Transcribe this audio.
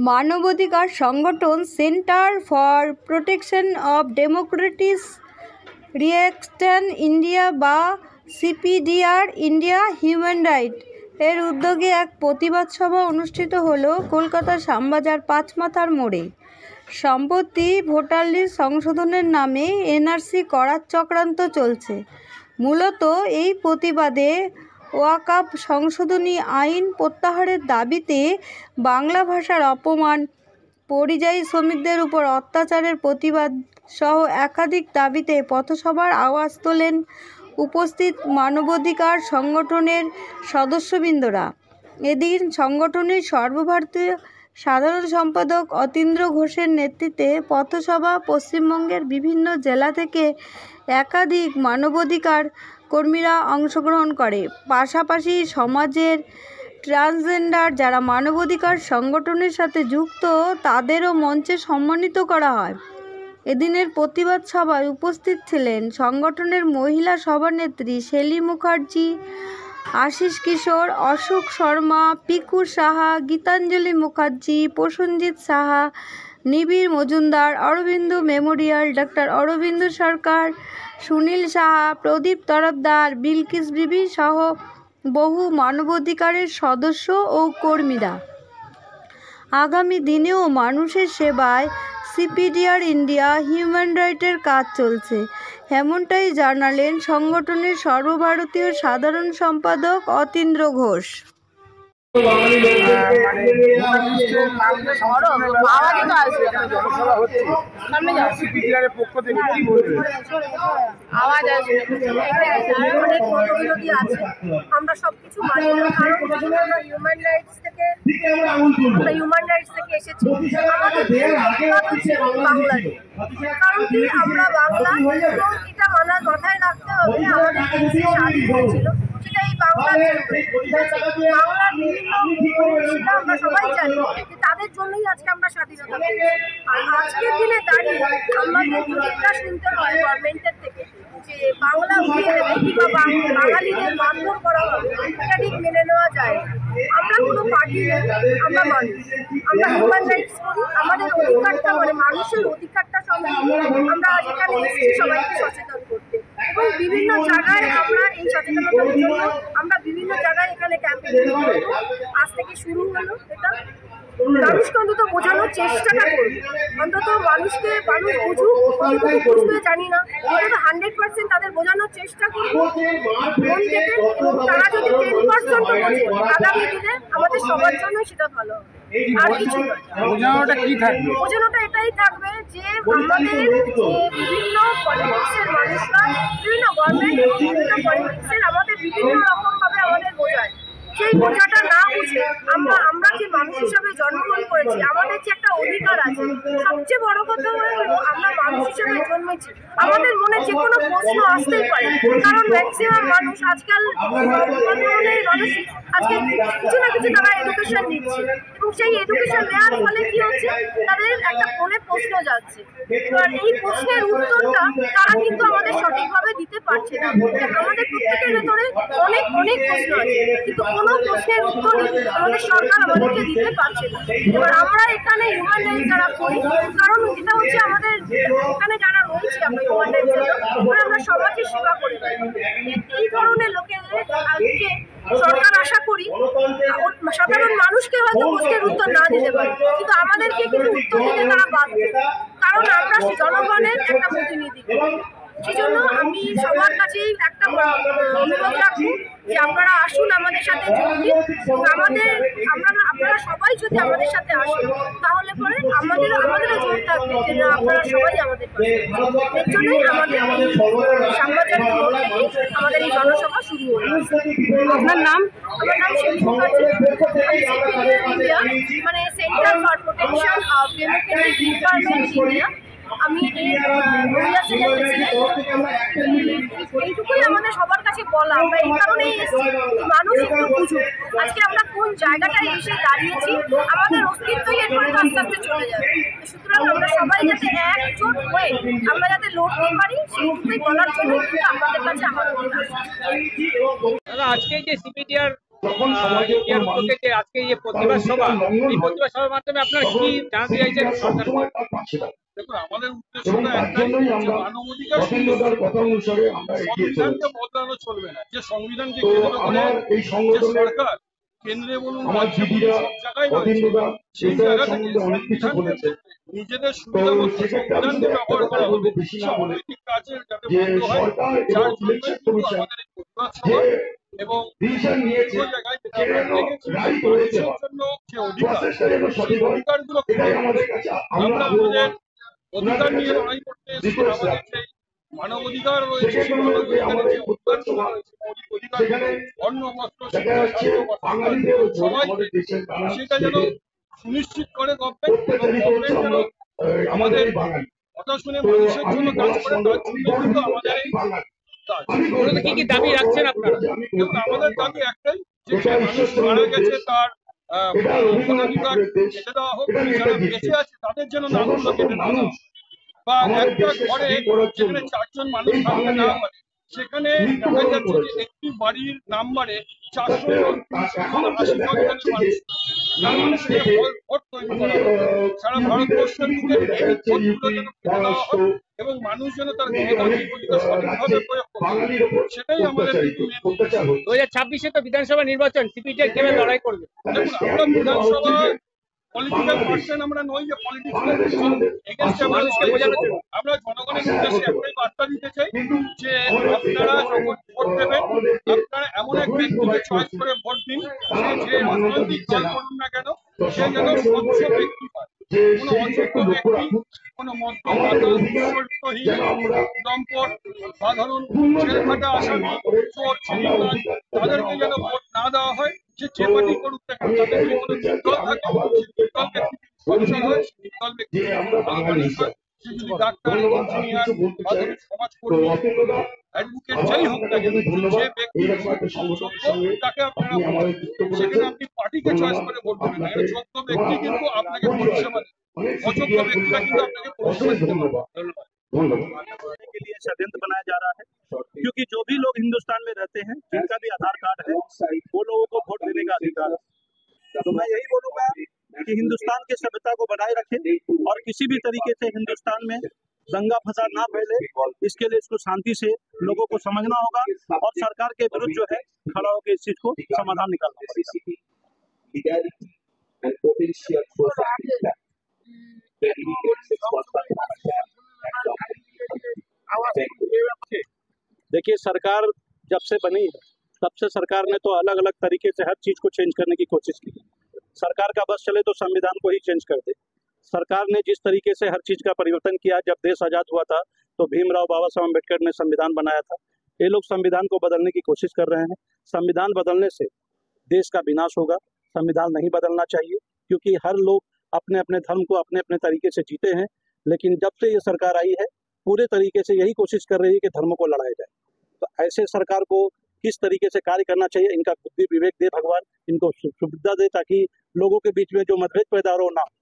মানবাধিকার সংগঠন centre for protection of Democratic reaction India বা সিপিডিআর ইন্ডিয়া হিউম্যান রাইট এর উদ্যোগে এক প্রতিবাদ সভা অনুষ্ঠিত হলো কলকাতার শ্যামবাজার পাঁচমাথার মোড়ে। সম্প্রতি ভোটার লিস্ট সংশোধনের নামে এনআরসি করার চক্রান্ত চলছে। মূলত এই প্রতিবাদে ওয়াকফ সংশোধনী আইন প্রত্যাহারের দাবিতে বাংলা ভাষার অপমান, পরিযায়ী শ্রমিকদের উপর অত্যাচারের প্রতিবাদ সহ একাধিক দাবিতে পথসভার আওয়াজ তোলেন উপস্থিত মানবাধিকার সংগঠনের সদস্যবৃন্দরা। এদিন সংগঠনের সর্বভারতীয় সাধারণ সম্পাদক অতীন্দ্র ঘোষের নেতৃত্বে পথসভা পশ্চিমবঙ্গের বিভিন্ন জেলা থেকে একাধিক মানবাধিকার কর্মীরা অংশগ্রহণ করে। পাশাপাশি সমাজের ট্রান্সজেন্ডার যারা মানবাধিকার সংগঠনের সাথে যুক্ত তাদেরও মঞ্চে সম্মানিত করা হয়। এদিনের প্রতিবাদ সভায় উপস্থিত ছিলেন সংগঠনের মহিলা সভানেত্রী শেলী মুখার্জি, আশিস কিশোর, অশোক শর্মা, পিকু সাহা, গীতাঞ্জলি মুখার্জি, প্রসেনজিৎ সাহা, নিবিড় মজুমদার, অরবিন্দ মেমোরিয়াল, ডক্টর অরবিন্দ সরকার, সুনীল সাহা, প্রদীপ তরফদার, বিলকিস বিবি সহ বহু মানবাধিকারের সদস্য ও কর্মীরা। আগামী দিনেও মানুষের সেবায় সিপিডিআর ইন্ডিয়া হিউম্যান রাইটের কাজ চলছে, এমনটাই জানালেন সংগঠনের সর্বভারতীয় সাধারণ সম্পাদক অতীন্দ্র ঘোষ। আমরা সবকিছু মানি না, কারণ আমরা হিউম্যান রাইটস থেকে এসেছি। আমাদের বাংলায়, কারণ কি আমরা বাংলা, এবং এটা মানার মাথায় রাখতে হবে। আমাদের দেশে স্বাধীন হয়েছিল সেটা এই বাংলার বাংলার বিভিন্ন আমরা সবাই জানি যে তাদের জন্যই আজকে আমরা স্বাধীনতা পেয়েছি। আর আজকের দিনে দাঁড়িয়ে আমাদের যদি এটা শুনতে হয় গভর্নমেন্টের থেকে যে বাংলা উঠিয়ে দেবে কিংবা বাঙালিদের মারধর করা হবে, এটা ঠিক মেনে নেওয়া যায়। আমরা কোনো পার্টি, আমরা মানুষ, আমরা হিউম্যান রাইটস করি। আমাদের অধিকারটা মানে মানুষের অধিকারটা সম্বন্ধে আমরা আজ এখানে এসেছি সবাইকে সচেতন করতে, এবং বিভিন্ন জায়গায় আমরা এই সচেতনতার জন্য আমরা বিভিন্ন জায়গায় এখানে ক্যাম্পেইন করব। আজ থেকে শুরু হলো এটা, মানুষকে অন্তত বোঝানোর চেষ্টাটা করবো, অন্তত মানুষকে মানুষ বুঝুক, কতটুকু বুঝতে জানি না, অন্তত 100% তাদের বোঝানোর চেষ্টা করবো মন থেকে। তারা যদি 10% বোঝে আগামী দিনে আমাদের সবার জন্য সেটা ভালো হবে। আর কিছু বোঝানোটা এটাই থাকবে যে আমাদের যে বিভিন্ন পলিটিক্সের মানুষরা, বিভিন্ন গভর্নমেন্ট এবং বিভিন্ন পলিটিক্সের আমাদের বিভিন্ন রকমভাবে আমাদের বোঝায়, সেই বোঝাটা না বুঝে আমরা যে মানুষ হিসাবে জন্মগ্রহণ করেছি, আমাদের যে একটা অধিকার আছে। সবচেয়ে বড় কথা হলো আমরা মানুষ হিসাবে জন্মেছি, আমাদের মনে যে কোনো প্রশ্ন আসতেই পারে, কারণ ম্যাক্সিমাম মানুষ আজকাল মানুষ আজকে কিছু না কিছু তারা এডুকেশন নিচ্ছে, এবং সেই এডুকেশন নেওয়ার ফলে কি হচ্ছে তাদের একটা মনে প্রশ্ন যাচ্ছে। এবার এই প্রশ্নের উত্তরটা তারা কিন্তু আমাদের সঠিকভাবে দিতে পারছে না। আমাদের প্রত্যেকের ভেতরে অনেক অনেক প্রশ্ন আছে, কিন্তু কোনো প্রশ্নের উত্তর আমাদের সরকার আমাদেরকে দিতে পারছে না। এবার আমরা এখানে হিউম্যান রাইটস যারা করি, কারণ এটা হচ্ছে আমাদের এখানে যারা রয়েছে আমরা হিউম্যান রাইটসের লোক, আমরা সমাজের সেবা করি। এই ধরনের লোকেদের আজকে সরকার আশা করি সাধারণ মানুষকে হয়তো প্রশ্নের উত্তর না দিতে পারে, কিন্তু আমাদেরকে কিন্তু উত্তর দিতে তারা বাধ্য, কারণ আমরা জনগণের একটা প্রতিনিধি। সেই জন্য আমি সবার কাছেই একটা অনুরোধ রাখবো যে আপনারা আসুন আমাদের সাথে যোগ দিন, আপনারা সবাই যদি আমাদের সাথে আসেন তাহলে পরে আমাদেরও জোর থাকবে যে না আপনারা সবাই আমাদের পাশে। এর জন্যই আমাদের শ্যামবাজার মোড় থেকে আমাদের এই জনসভা শুরু হলো। আপনার নাম? আমার নাম শেলী মুখার্জি, ইন্ডিয়া মানে centre for protection of Democratic Republic India. আমি মহিলা সেলের প্রেসিডেন্ট। এইটুকুই আমাদের সবার কাছে বলা, আমরা এই কারণেই এসেছি মানুষ একটু বুঝুক আজকে আমরা কোন জায়গাটায় এসে দাঁড়িয়েছি, আমাদের অস্তিত্বই এরপরে আস্তে আস্তে চলে যাবে। সুতরাং আমরা সবাই যাতে একজোট হয়ে আমরা যাতে লড়তে পারি সেইটুকুই বলার জন্য কিন্তু আপনাদের কাছে আমার অনুরোধ। আজকে যে সিপিডিআর যখন সমাজের ইন্ডিয়ার উদ্যোগে যে আজকে এই প্রতিবাদ সভা, এই প্রতিবাদ সভার মাধ্যমে আপনারা কি জানাতে চাইছেন সরকার? সবসময় তার পাশে থাকে দেখুন, আমাদের এবং উদ্দেশ্যটা তার একটাই, জন্যই যে আমরা মানবাধিকার রতনদার কথা অনুসারে আমরা এগিয়ে সংবিধানকে চলেছি। বদলানো চলবে না। যে সংবিধানকে তো কেন্দ্র করে আমার এই যে সংগঠনের সরকার, কেন্দ্রে বলুন আমার রাজ্যে বলুন, দিদিরা সব জায়গায় রয়েছে, অতীন্দ্রদা সেই এটার জায়গা থেকে সম্বন্ধে অনেক কিছু সংবিধানকে বলেছে। নিজেদের তো সুবিধা মতো সেক্ষেত্রে আমি সংবিধানকে শুধু একটা ব্যবহার কথা করা বলবো, হবে বেশি না কিছু বলে, অনৈতিক কাজের যাতে যে বন্ধ হয়। সরকার যার এবং জন্যই ইলেকশন কিন্তু কমিশন আমাদের এই প্রতিবাদ যে সভা। এবং ডিসিশন নিয়েছে দুটো জায়গায় যেটা সেটা আমরা যেন দেখেছি, রাইট মানুষের হয়েছে হয়, জন্য যে অধিকার, প্রসেসটা যেন সেই সঠিক হয়, অধিকারগুলো এটাই খর্ব আমাদের হচ্ছে। কাছে আমরা আমাদের অধিকার ওনাদের নিয়ে কাছে লড়াই করতে এসেছি। রিকোয়েস্ট আমাদের রাখছি। সেই মানবাধিকার রয়েছে, সেই সেকেন্ড হলো যে মানবাধিকারের আমাদের যে প্রতিবাদ অধিকারগুলো সভা, রয়েছে, মৌলিক অধিকার, সেখানে অন্ন, বস্ত্র, দেখা শিক্ষা, যাচ্ছে স্বাস্থ্য, বাসস্থান, বাঙালিদের উপর সবাইকে আমাদের দেশের নানা সেটা যেন স্টেটে সুনিশ্চিত করে গভর্নমেন্ট, এবং অত্যাচারিত হচ্ছে। গভর্নমেন্ট যেন আমরা আমাদের আমাদের এই বাঙালি, কথা শুনে তো মানুষের আমি জন্য কাজ বলার করে, সঙ্গে তার আমি জন্য কিন্তু গর্বিত যে আমাদের আমি এই বাঙালি। কাজ। আমি মূলত কি কি দাবি রাখছেন আপনারা? দেখুন, আমাদের দাবি একটাই, যে এটা যে মানুষ মারা ঈশ্বরচন্দ্রের গেছে দেশ, তার এটা রবীন্দ্রনাথ ভোটাধিকার ঠাকুরের দেশ, কেটে দেওয়া হোক, এটা এবং যারা নেতাজির বেঁচে দেশ। আছে তাদের যেন শত নামগুলো শত কেটে না দেওয়া মানুষ হয়। বা আমাদের একটা দেশকে ঘরে স্বাধীন করার জন্য যেখানে 4 জন মানুষ এই থাকতে না বাঙালিরা পারে, সেখানে মৃত্যুবরণ দেখা যাচ্ছে যে করেছে। একটি বাড়ির নাম্বারে 400 তাতে জন, 300 জন, এখনো 80 যেটা জন দেখা ধরনের যাচ্ছে যে মানুষ। তার নানান মানে সেখানে স্টেটে ভোট তৈরি আমি করা হবে। সারা ইউপিতে ভারতবর্ষের ছুটি বুকে খুলে দেখা এই যাচ্ছে ভোটগুলো ইউপি, যেন কেটে দেওয়া মহারাষ্ট্র, হয়, এবং মানুষ যেন তার অনেক গণতান্ত্রিক অধিকার সঠিকভাবে রাজ্যে প্রয়োগ করতে পারে। বাঙালির ওপর সেটাই আমাদের কিন্তু main অত্যাচার হচ্ছে। 2026-এ তো বিধানসভা নির্বাচন, সিপিটিআর কিভাবে লড়াই করবে? দেখুন, আমরা স্ট্যান্ড নিয়ে দেওয়া হচ্ছে যে বিধানসভায় পলিটিক্যাল বাংলাদেশ, পার্সন আমরা নই যে পলিটিক্স বাংলাদেশ আমাদের এগেনস্টে আমরা মানুষকে লড়াই বোঝানোর করব। জন্য। আমরা জনগণের আশা উদ্দেশ্যে করতে একটাই বার্তা দিতে চাই, কিন্তু যে আমাদের আপনারা এটা যখন ভোট দেবেন, আমাদেরকে আপনারা এমন এক যখনই ব্যক্তিকে প্রোভাইড চয়েস করছে করে ভোট দিন, তারা সে যে আমাকে মান্যতা রাজনৈতিক দিচ্ছে দল না। করুন না কেন, তো সে যেন সরকারকে বলবো স্বচ্ছ এটাই ব্যক্তি হয়। যে কোনো সেদিকে অযোগ্য একটু লক্ষ্য ব্যক্তি, রাখুন। কোনো আমাদের মদ্যপাতা, অধিকার চরিত্রহীন, যেন আমরা দম্পট বা ধরুন পূর্ণ যেন ছেলেখাটা দাবি আসামি, না করে চোর, আমরা ছিনতাই, অধিকারটা যেন তাদেরকে আমরা যেন পাই। ভোট না দেওয়া হয়। সে যে তো পার্টি করুক না কেন, আমি তাদের এটাই যদি কোনো বলতে চাই যে নির্দল আমি থাকে, আবার সেই নির্দল আমরা ব্যক্তি স্পন্সর গর্বিত হয়, সেই নির্দল ব্যক্তি যে আমরা ভালো বাঙালি মানুষ হয়। হিসাবে। সে যদি ডাক্তার, ধন্যবাদ। আর ইঞ্জিনিয়ার কিছু বলতে বা চাই, ধরুন তো সমাজকর্মী, অতীন্দ্রদা অ্যাডভোকেট, আবার যাই হোক না আপনাকে কেন, খুবই ধন্যবাদ। যে ব্যক্তি এইরকম একটা সংগঠনের যোগ্য, সঙ্গে তাকে আপনারা আপনি ভোট আমাদের দেবেন। যুক্ত করেছেন। সেখানে আপনি পার্টিকে চয়েস ধন্যবাদ করে ভোট দেবেন না। আপনাকে এখানে যোগ্য এবং ব্যক্তি আপনার কিন্তু আপনাকে পরিবারকে পরিষেবা দেবে, অনেক অযোগ্য সিপিআর ব্যক্তিরা কিন্তু পরিবারকে আপনাকে পরিষেবা অশেষ দিতে পারে। ধন্যবাদ। ধন্যবাদ। ধন্যবাद। के लिए षड्यंत्र बनाया जा रहा है, क्योंकि जो भी लोग हिंदुस्तान में रहते हैं, जिनका भी आधार कार्ड है, वो लोगों को वोट देने का अधिकार है। तो मैं यही बोलूंगा कि हिंदुस्तान की सभ्यता को बनाए रखें और किसी भी तरीके से हिंदुस्तान में दंगा फसाद ना फैले, इसके लिए इसको शांति से लोगों को समझना होगा और सरकार के विरुद्ध जो है खड़ा होकर इस चीज को समाधान निकालना पड़ेगा। देखिए, सरकार जब से बनी है तब से सरकार ने तो अलग अलग तरीके से हर चीज को चेंज करने की कोशिश की। सरकार का बस चले तो संविधान को ही चेंज कर दे। सरकार ने जिस तरीके से हर चीज का परिवर्तन किया, जब देश आजाद हुआ था तो भीमराव बाबा साहब अम्बेडकर ने संविधान बनाया था। ये लोग संविधान को बदलने की कोशिश कर रहे हैं। संविधान बदलने से देश का विनाश होगा। संविधान नहीं बदलना चाहिए, क्योंकि हर लोग अपने अपने धर्म को अपने अपने तरीके से जीते हैं। लेकिन जब से ये सरकार आई है, पूरे तरीके से यही कोशिश कर रही है कि धर्म को लड़ाया जाए। तो ऐसे सरकार को किस तरीके से कार्य करना चाहिए, इनका बुद्धि विवेक दे भगवान, इनको सुविधा दे, ताकि लोगों के बीच में जो मतभेद पैदा हो ना हो।